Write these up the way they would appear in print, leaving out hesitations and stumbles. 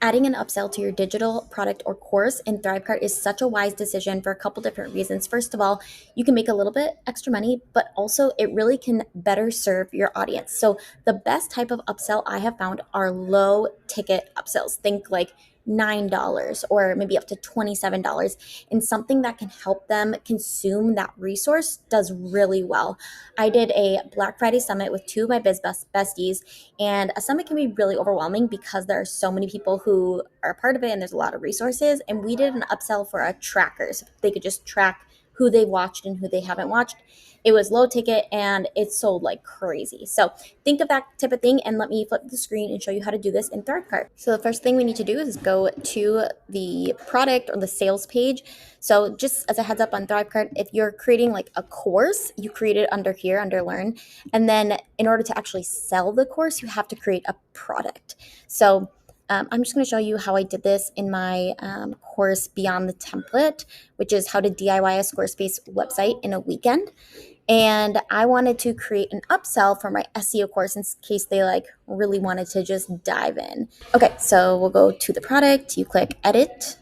Adding an upsell to your digital product or course in ThriveCart is such a wise decision for a couple different reasons. First of all, you can make a little bit extra money, but also it really can better serve your audience. So, the best type of upsell I have found are low ticket upsells. Think like $9 or maybe up to $27, and something that can help them consume that resource does really well. I did a Black Friday summit with two of my besties, and a summit can be really overwhelming because there are so many people who are a part of it and there's a lot of resources. And we did an upsell for a tracker so they could just track who they watched and who they haven't watched. It was low ticket and it sold like crazy. So think of that type of thing and let me flip the screen and show you how to do this in ThriveCart. So the first thing we need to do is go to the product or the sales page. So just as a heads up on ThriveCart, if you're creating like a course, you create it under here, under learn. And then in order to actually sell the course, you have to create a product. So I'm just going to show you how I did this in my course Beyond the Template, which is how to DIY a Squarespace website in a weekend. And I wanted to create an upsell for my SEO course in case they like really wanted to just dive in. Okay, so we'll go to the product. You click edit,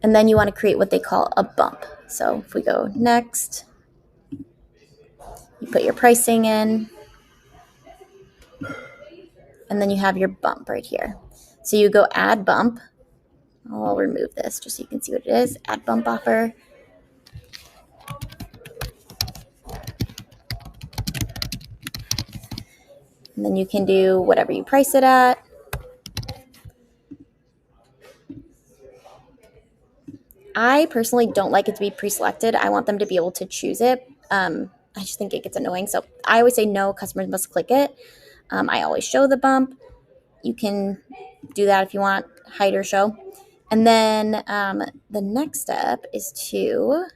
and then you want to create what they call a bump. So if we go next, you put your pricing in, and then you have your bump right here. So you go add bump. I'll remove this just so you can see what it is. Add bump offer. And then you can do whatever you price it at. I personally don't like it to be pre-selected. I want them to be able to choose it. I just think it gets annoying. So I always say no, customers must click it. I always show the bump. You can do that if you want, hide or show. And then the next step is to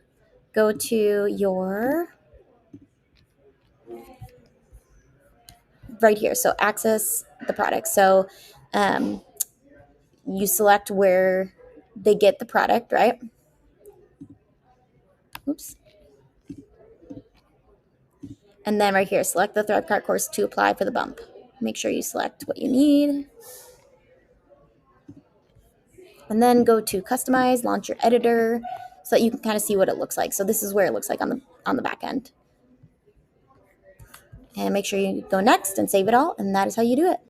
go to your right here. So access the product. So you select where they get the product, right? Oops. And then right here, select the ThriveCart course to apply for the bump. Make sure you select what you need. And then go to customize, launch your editor so that you can kind of see what it looks like. So this is where it looks like on the back end. And make sure you go next and save it all. And that is how you do it.